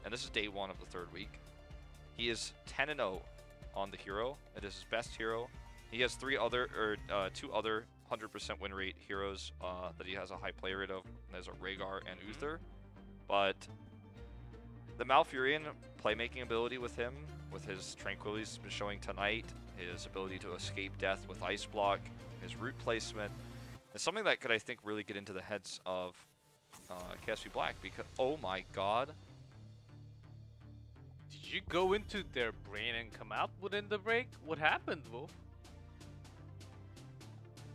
and this is day 1 of the 3rd week. He is 10-0 on the hero. It is his best hero. He has 2 other 100% win rate heroes that he has a high play rate of. There's a Rhaegar and Uther. But the Malfurion playmaking ability with him, with his Tranquility he's been showing tonight, his ability to escape death with Ice Block, his root placement, is something that could, I think, really get into the heads of KSV Black. Because, oh my god. Did you go into their brain and come out within the break? What happened, Wolf?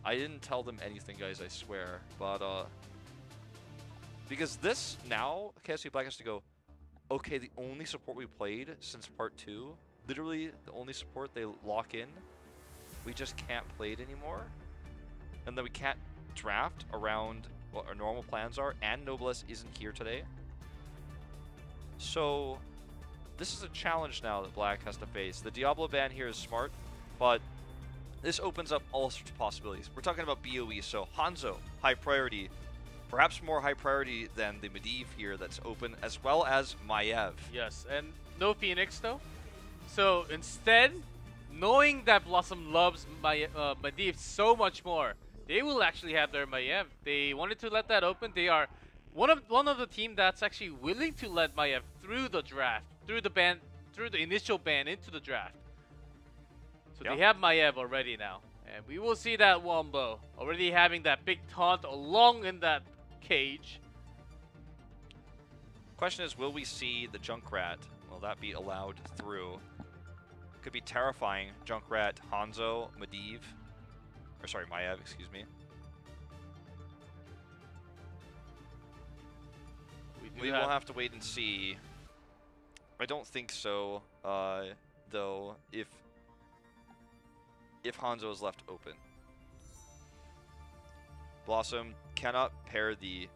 I didn't tell them anything, guys, I swear. But, because this, now, KSV Black has to go, okay, the only support we played since part 2, literally the only support they lock in, we just can't play it anymore. And then we can't draft around what our normal plans are, and Noblesse isn't here today. So, this is a challenge now that Black has to face. The Diablo ban here is smart, but this opens up all sorts of possibilities. We're talking about BOE, so Hanzo, high priority. Perhaps more high priority than the Medivh here that's open, as well as Maiev. Yes, and no Phoenix though. So instead, knowing that BlossoM loves Medivh so much more, they will actually have their Maiev. They wanted to let that open. They are one of the team that's actually willing to let Maiev through the draft, through the initial ban into the draft. So yep. They have Maiev already now. And we will see that Wombo already having that big taunt along in that cage. Question is, will we see the Junkrat? Will that be allowed through? Could be terrifying. Junkrat, Hanzo, Medivh. Or sorry, Maiev, excuse me. We will have to wait and see. I don't think so, though, if Hanzo is left open. BlossoM cannot pair the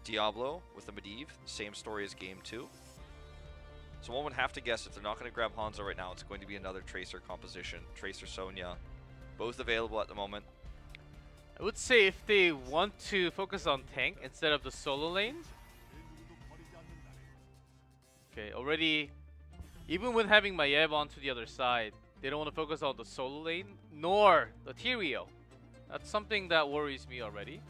Diablo with the Medivh. Same story as game 2. So one would have to guess if they're not going to grab Hanzo right now, it's going to be another Tracer composition. Tracer Sonya. Both available at the moment. I would say if they want to focus on tank instead of the solo lane. Okay, already, even with having Maiev onto the other side, they don't want to focus on the solo lane, nor the Tyrael. That's something that worries me already.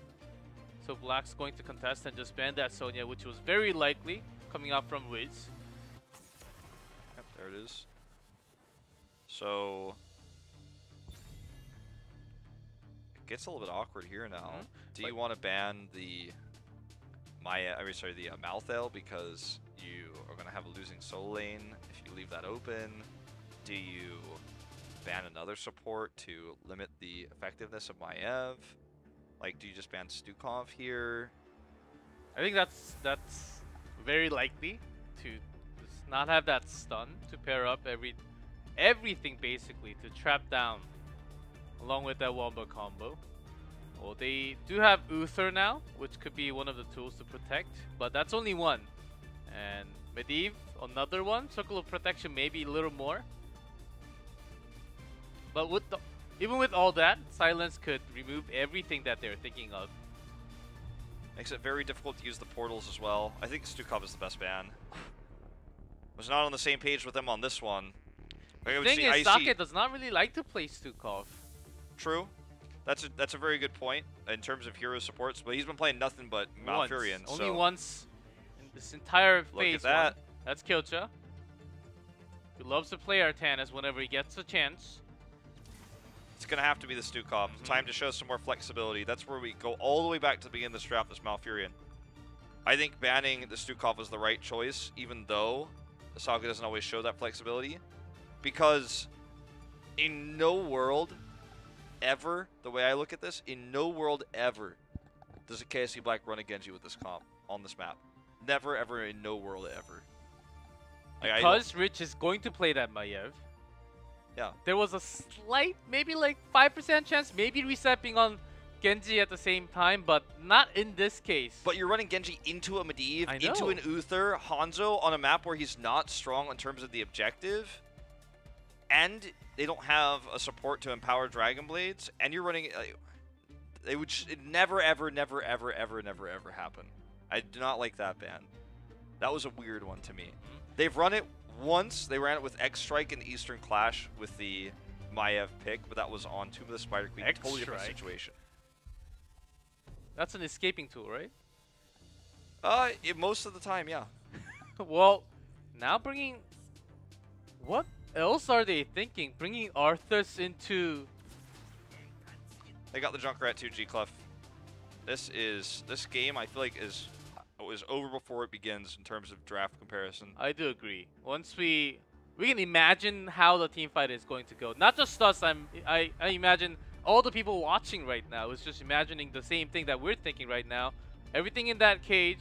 So Black's going to contest and just ban that Sonya, which was very likely coming up from Wiz. Yep, there it is. So it gets a little bit awkward here now. Do you want to ban the Malthael because you are going to have a losing solo lane if you leave that open? Do you ban another support to limit the effectiveness of Maiev? Like, do you just ban Stukov here? I think that's very likely to just not have that stun to pair up everything basically to trap down along with that Wombo combo. Well, they do have Uther now, which could be one of the tools to protect, but that's only one. And Medivh, another one. Circle of Protection, maybe a little more. But with even with all that, Silence could remove everything that they're thinking of. Makes it very difficult to use the portals as well. I think Stukov is the best ban. Was not on the same page with them on this one. The thing is, Sake does not really like to play Stukov. True. That's a very good point in terms of hero supports, but he's been playing nothing but Malfurion. Only once in this entire phase. Look at that. That's Kilcha. He loves to play Artanis whenever he gets a chance. It's going to have to be the Stukov. Time to show some more flexibility. That's where we go all the way back to the beginning of this draft, this Malfurion. I think banning the Stukov was the right choice, even though Saga doesn't always show that flexibility. Because in no world ever, the way I look at this, in no world ever does a KSV Black run a Genji with this comp on this map. Never, ever, in no world ever. Like, because Rich is going to play that Maiev. Yeah. There was a slight, maybe like 5% chance, maybe resetting on Genji at the same time, but not in this case. But you're running Genji into a Medivh, into an Uther, Hanzo on a map where he's not strong in terms of the objective, and they don't have a support to empower Dragon Blades, and you're running... it would never, ever, never, ever, ever, never, ever happen. I do not like that ban. That was a weird one to me. They've run it once. They ran it with X-Strike in Eastern Clash with the Maiev pick, but that was on Tomb of the Spider Queen. Totally different situation. That's an escaping tool, right? Most of the time, yeah. Well, now bringing... What else are they thinking? Bringing Arthas into... They got the Junkrat too, G-Clef. This game, I feel like, is over before it begins in terms of draft comparison. I do agree. Once we can imagine how the team fight is going to go. Not just us, I imagine all the people watching right now is just imagining the same thing that we're thinking right now. Everything in that cage,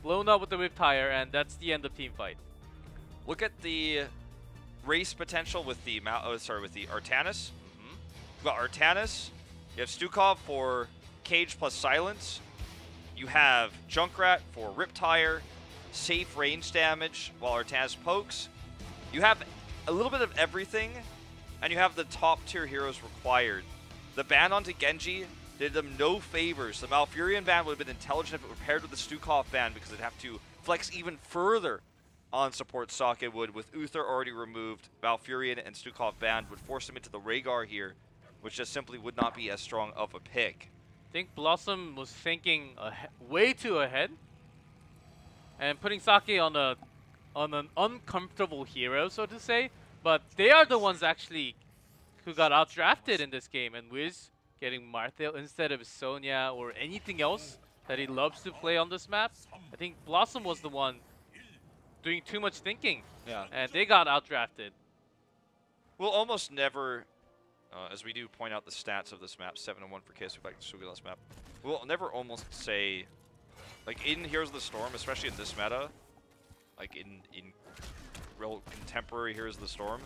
blown up with the Riptire, and that's the end of team fight. Look at the race potential with the with the Artanis. You've got Artanis. You have Stukov for Cage plus Silence. You have Junkrat for Riptire, safe range damage while Artanis pokes. You have a little bit of everything, and you have the top tier heroes required. The ban onto Genji did them no favors. The Malfurion ban would have been intelligent if it were paired with the Stukov ban because they'd have to flex even further on support Sake would. With Uther already removed, Malfurion and Stukov banned would force him into the Rhaegar here, which just simply would not be as strong of a pick. I think BlossoM was thinking way too ahead and putting Sake on an uncomfortable hero, so to say. But they are the ones actually who got outdrafted in this game, and Wiz getting Marthel instead of Sonya or anything else that he loves to play on this map. I think BlossoM was the one doing too much thinking, and they got outdrafted. We'll almost never, as we do point out the stats of this map, 7-1 for KSV back to Sugi last map, we'll never almost say, like in Heroes of the Storm, especially in this meta, like in real contemporary Heroes of the Storm,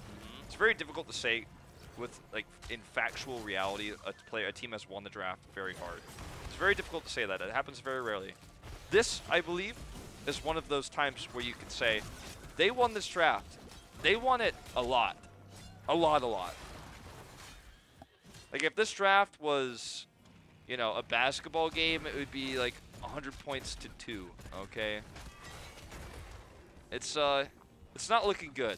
it's very difficult to say with, like, in factual reality, a team has won the draft very hard. It's very difficult to say that. It happens very rarely. This, I believe, is one of those times where you can say, they won this draft. They won it a lot. A lot. Like, if this draft was, you know, a basketball game, it would be like 100 points to 2, okay? It's not looking good.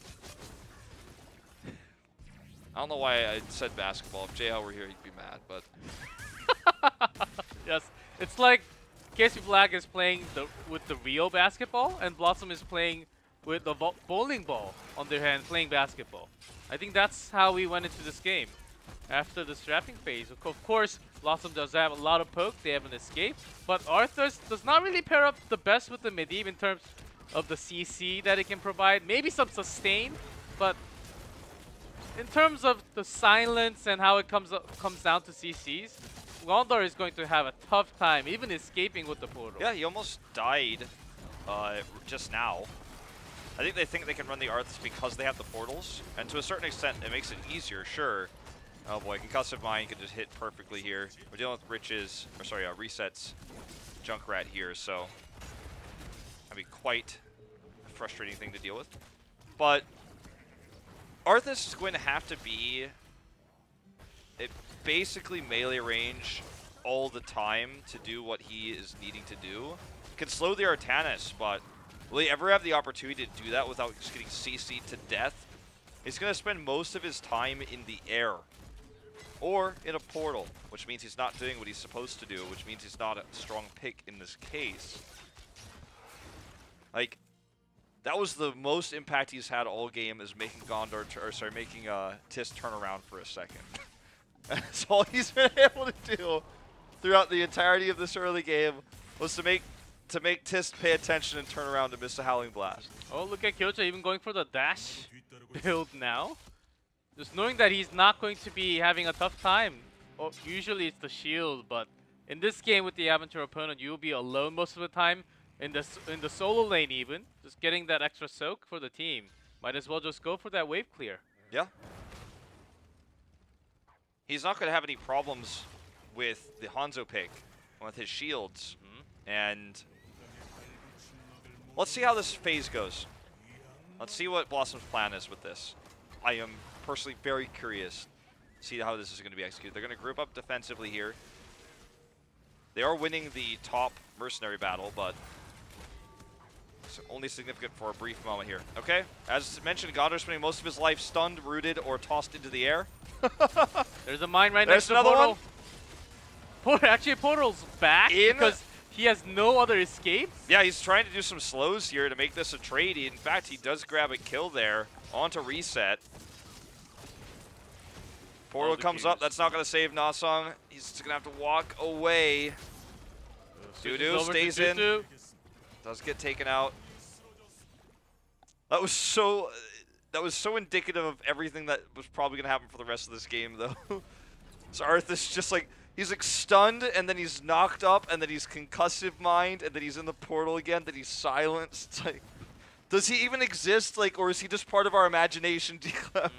I don't know why I said basketball. If JL were here, he'd be mad, but... Yes, it's like KSV Black is playing with the real basketball, and BlossoM is playing with the bowling ball on their hand, playing basketball. I think that's how we went into this game. After the drafting phase, of course, BlossoM does have a lot of poke. They have an escape, but Arthas does not really pair up the best with the Medivh in terms of the CC that it can provide. Maybe some sustain, but in terms of the silence and how it comes down to CCs, Gondor is going to have a tough time even escaping with the portal. Yeah, he almost died just now. I think they can run the Arthas because they have the portals, and to a certain extent it makes it easier, sure. Oh boy, Concussive Mind can just hit perfectly here. We're dealing with Resets Junkrat here, so that'd be quite a frustrating thing to deal with. But Arthas is going to have to be at basically melee range all the time to do what he is needing to do. Can slow the Artanis, but will he ever have the opportunity to do that without just getting CC'd to death? He's going to spend most of his time in the air or in a portal, which means he's not doing what he's supposed to do, which means he's not a strong pick in this case. Like, that was the most impact he's had all game, is making making Tis turn around for a second. That's all he's been able to do throughout the entirety of this early game, was to make Tis pay attention and turn around to miss a Howling Blast. Oh, look at Kyocha even going for the dash build now. Just knowing that he's not going to be having a tough time. Oh, usually it's the shield, but in this game with the Aventure opponent, you'll be alone most of the time. In the solo lane even, just getting that extra soak for the team. Might as well just go for that wave clear. Yeah. He's not going to have any problems with the Hanzo pick, with his shields. And let's see how this phase goes. Let's see what BlossoM's plan is with this. I am personally very curious to see how this is going to be executed. They're going to group up defensively here. They are winning the top mercenary battle, but It's only significant for a brief moment here. Okay, as mentioned, Gondor spending most of his life stunned, rooted, or tossed into the air. There's a mine right There's next to another Portal. one. Actually, Portal's back because he has no other escapes. Yeah, he's trying to do some slows here to make this a trade. In fact, he does grab a kill there onto reset. Portal comes up. That's not going to save Nasong. He's just going to have to walk away. Dudu stays in. Does get taken out. That was so indicative of everything that was probably going to happen for the rest of this game, though. So Arthas just like, he's like stunned, and then he's knocked up, and then he's concussive mind, and then he's in the portal again, then he's silenced. It's like, does he even exist, like, or is he just part of our imagination, D-Clef?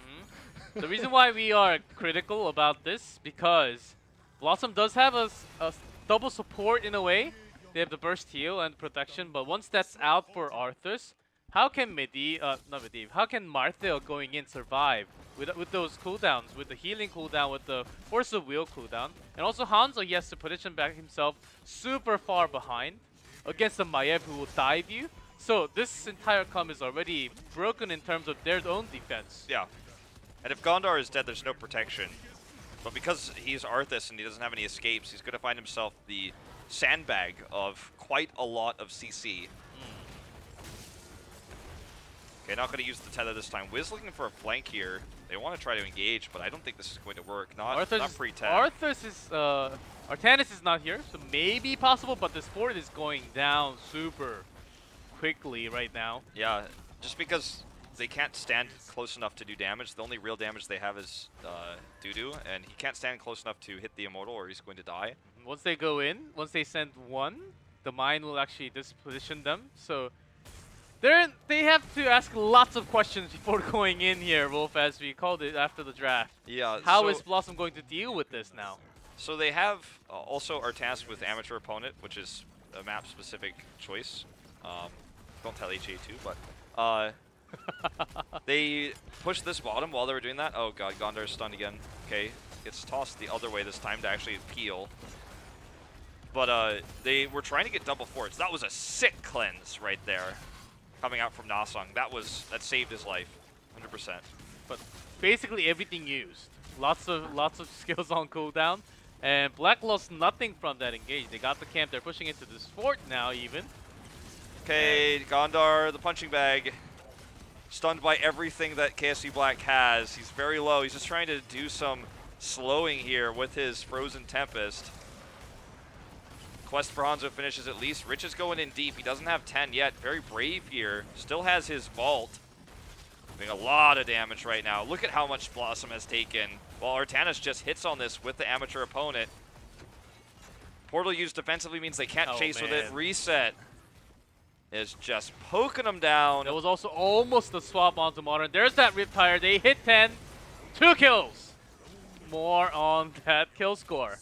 The reason why we are critical about this, because BlossoM does have a double support in a way. They have the burst heal and protection, but once that's out for Arthas, how can how can Marthel going in survive with those cooldowns, with the healing cooldown, with the Force of Will cooldown, and also Hanzo, he has to position back himself super far behind against the Maiev who will dive you. So this entire comp is already broken in terms of their own defense. Yeah. And if Gondar is dead, there's no protection. But because he's Arthas and he doesn't have any escapes, he's going to find himself the sandbag of quite a lot of CC. Okay, not going to use the tether this time. Wiz looking for a flank here. They want to try to engage, but I don't think this is going to work. Not pre-10. Arthas is, Artanis is not here, so maybe possible, but this fort is going down super quickly right now. Yeah, just because they can't stand close enough to do damage. The only real damage they have is Dudu, and he can't stand close enough to hit the Immortal or he's going to die. Once they go in, once they send one, the mine will actually disposition them. So they have to ask lots of questions before going in here, Wolf, as we called it after the draft. Yeah. How is BlossoM going to deal with this now? So they have also are tasked with Amateur Opponent, which is a map-specific choice. Don't tell HA2, but they pushed this bottom while they were doing that. Oh god, Gondar's stunned again. Okay, gets tossed the other way this time to actually peel. But they were trying to get double forts. That was a sick cleanse right there, coming out from Nasong. That saved his life, 100%. But basically everything used. Lots of skills on cooldown, and Black lost nothing from that engage. They got the camp. They're pushing into this fort now, even. Okay, Gondar, the punching bag, stunned by everything that KSV Black has. He's very low. He's just trying to do some slowing here with his Frozen Tempest. Quest for Hanzo finishes at least. Rich is going in deep. He doesn't have 10 yet. Very brave here. Still has his vault. Doing a lot of damage right now. Look at how much BlossoM has taken. While Artanis just hits on this with the Amateur Opponent. Portal used defensively means they can't chase with it. Reset is just poking them down. There was also almost the swap onto Modern. There's that Riptire. They hit 10. 2 kills. More on that kill score.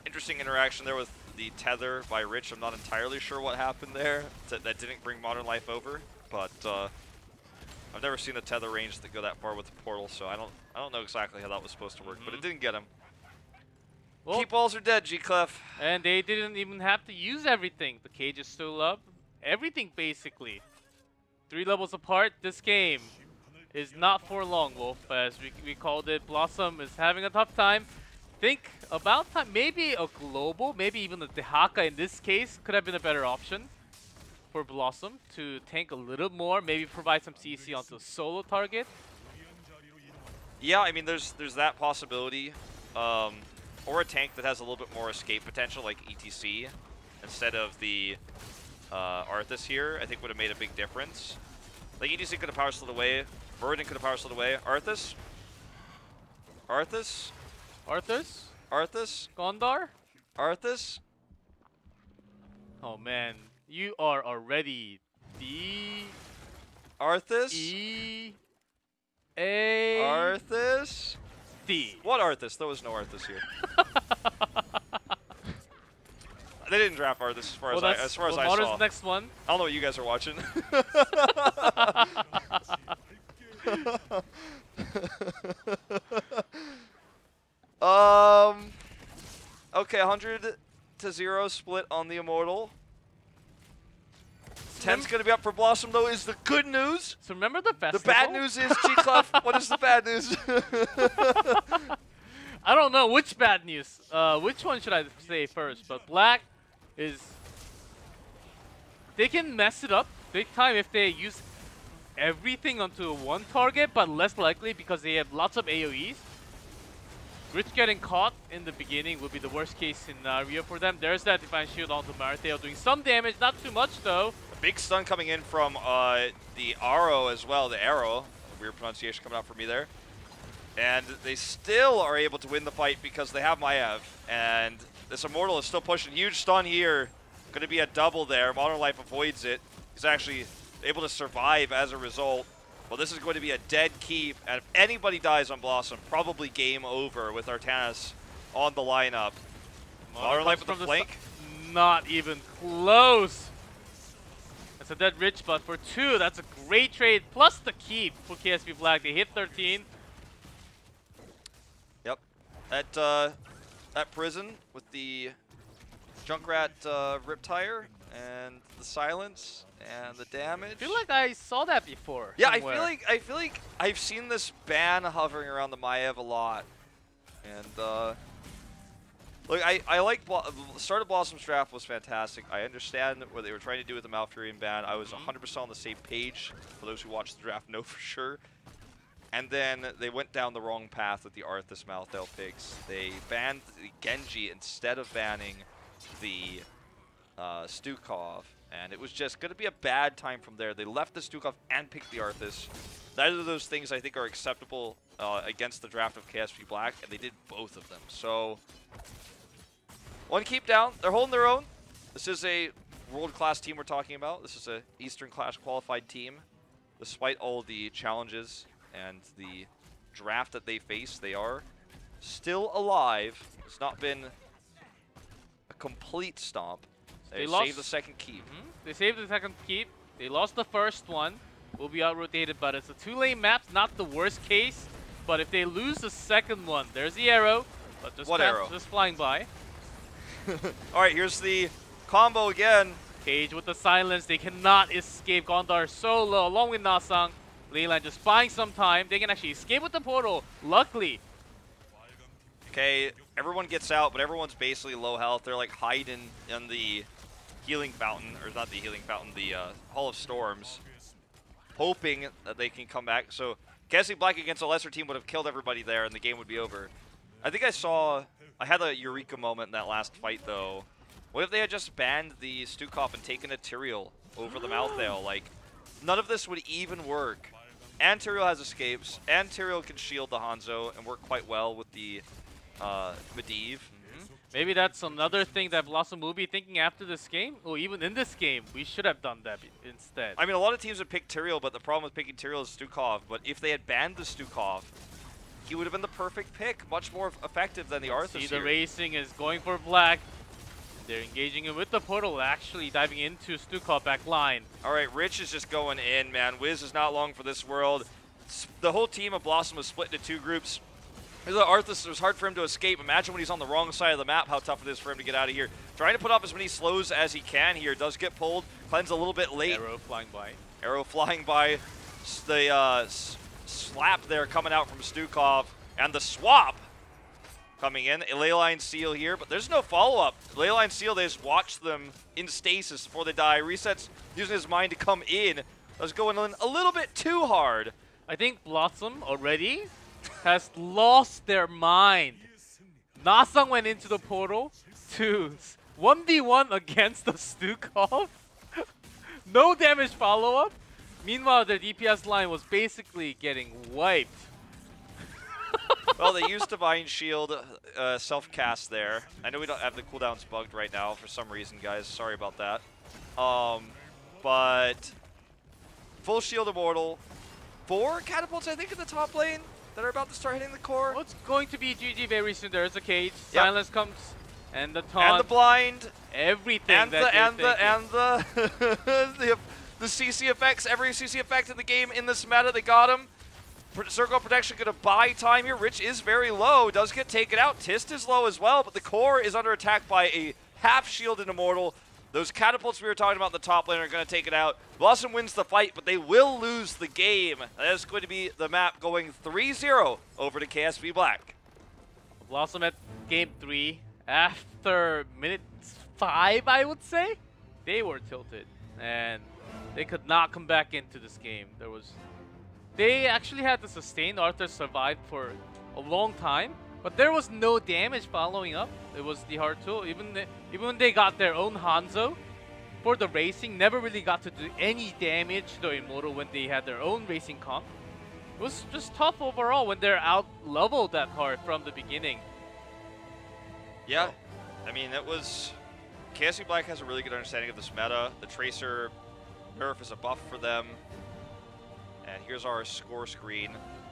Interesting interaction there with the tether by Rich. I'm not entirely sure what happened there. That didn't bring Modern Life over, but I've never seen a tether range that go that far with the portal, so I don't know exactly how that was supposed to work, but it didn't get him. Well, Keep balls are dead, G-Clef. And they didn't even have to use everything. The cage is still up. Everything basically. 3 levels apart. This game is not for long, Wolf, as we called it. BlossoM is having a tough time. Think about time. Maybe a global, maybe even a Dehaka in this case could have been a better option for BlossoM to tank a little more, maybe provide some CC onto a solo target. Yeah, I mean, there's that possibility. Or a tank that has a little bit more escape potential, like ETC, instead of the Arthas here, I think would have made a big difference. Like, ETC could have power slid away. Verdant could have power slid away. Arthas? Arthas? Arthas? Arthas? Gondar? Arthas? Oh man, you are already D... Arthas? E... A... Arthas? D. What Arthas? There was no Arthas here. They didn't draft Arthas as far as I saw. The next one. I don't know what you guys are watching. Okay, 100-0 split on the Immortal. 10's going to be up for BlossoM, though, is the good news. So remember the festival? The bad news is, G-Clef, what is the bad news? I don't know which bad news. Which one should I say first? But Black is... They can mess it up big time if they use everything onto one target, but less likely because they have lots of AoEs. Rich getting caught in the beginning would be the worst case scenario for them. There's that Divine Shield onto Mariteo doing some damage, not too much though. A big stun coming in from the Arrow as well, the Arrow. Weird pronunciation coming out for me there. And they still are able to win the fight because they have Maiev. And this Immortal is still pushing. Huge stun here. Going to be a double there. Modern Life avoids it. He's actually able to survive as a result. Well, this is going to be a dead keep. And if anybody dies on BlossoM, probably game over with Artanis on the lineup. Modern Life with the flank. Not even close. That's a dead Rich, but for 2, that's a great trade. Plus the keep for KSV Black. They hit 13. Yep. That prison with the Junkrat Riptire and the silence and the damage. I feel like I saw that before. Yeah, somewhere. I feel like I've seen this ban hovering around the Maiev a lot. And look, I like the start of BlossoM's draft was fantastic. I understand what they were trying to do with the Malfurion ban. I was 100% on the same page. For those who watched the draft know for sure. And then they went down the wrong path with the Arthas Malthael picks. They banned the Genji instead of banning the Stukov, and it was just going to be a bad time from there. They left the Stukov and picked the Arthas. Neither of those things I think are acceptable against the draft of KSV Black, and they did both of them. So, one keep down. They're holding their own. This is a world-class team we're talking about. This is a Eastern-class qualified team. Despite all the challenges and the draft that they face, they are still alive. It's not been a complete stomp. They saved the second keep. They saved the second keep. They lost the first one. Will be out-rotated, but it's a 2-lane map. Not the worst case. But if they lose the second one, there's the arrow. But just, just flying by. All right, here's the combo again. Cage with the silence. They cannot escape. Gondar solo along with Nasang. Leyline just buying some time. They can actually escape with the portal. Luckily. Okay, everyone gets out, but everyone's basically low health. They're like hiding in the healing fountain, or not the healing fountain, the Hall of Storms, hoping that they can come back. So KSV Black against a lesser team would have killed everybody there, and the game would be over. I think I had a Eureka moment in that last fight, though. What if they had just banned the Stukov and taken a Tyrael over the Malthael? Like, none of this would even work. And Tyrael has escapes, and Tyrael can shield the Hanzo and work quite well with the Medivh. Maybe that's another thing that BlossoM will be thinking after this game. Or even in this game, we should have done that instead. I mean, a lot of teams would pick Tyrael, but the problem with picking Tyrael is Stukov. But if they had banned the Stukov, he would have been the perfect pick. Much more effective than the Arthas. See, the racing is going for Black. They're engaging it with the portal, actually diving into Stukov back line. All right, Rich is just going in, man. Wiz is not long for this world. The whole team of BlossoM was split into 2 groups. Arthas, it was hard for him to escape. Imagine when he's on the wrong side of the map, how tough it is for him to get out of here. Trying to put off as many slows as he can here. Does get pulled. Cleanse a little bit late. Arrow flying by. Arrow flying by. The slap there coming out from Stukov. And the swap coming in. A Leyline Seal here, but there's no follow-up. Leyline Seal, they just watch them in stasis before they die. Resets using his mind to come in. That's going in a little bit too hard. I think BlossoM already has lost their mind. Nasang went into the portal to 1v1 against the Stukov. No damage follow-up. Meanwhile, their DPS line was basically getting wiped. Well, they used Divine Shield self-cast there. I know we don't have the cooldowns bugged right now for some reason, guys. Sorry about that. But full Shield Immortal. 4 catapults, I think, in the top lane that are about to start hitting the core. Well, it's going to be GG very soon. There's a cage. Yep. Silence comes, and the taunt. And the blind. Everything. And the CC effects. Every CC effect in the game in this meta, they got him. Circle of Protection going to buy time here. Rich is very low. Does get taken out. Tist is low as well, but the core is under attack by a half-shielded Immortal. Those catapults we were talking about in the top lane are going to take it out. BlossoM wins the fight, but they will lose the game. That is going to be the map going 3-0 over to KSV Black. BlossoM at game 3. After minute 5, I would say, they were tilted. And they could not come back into this game. They actually had to sustain. Arthur survived for a long time. But there was no damage following up. It was the hard tool. Even when they got their own Hanzo for the racing, never really got to do any damage to the Immortal when they had their own racing comp. It was just tough overall when they're out leveled that hard from the beginning. Yeah, I mean, it was... KSV Black has a really good understanding of this meta. The Tracer nerf is a buff for them. And here's our score screen.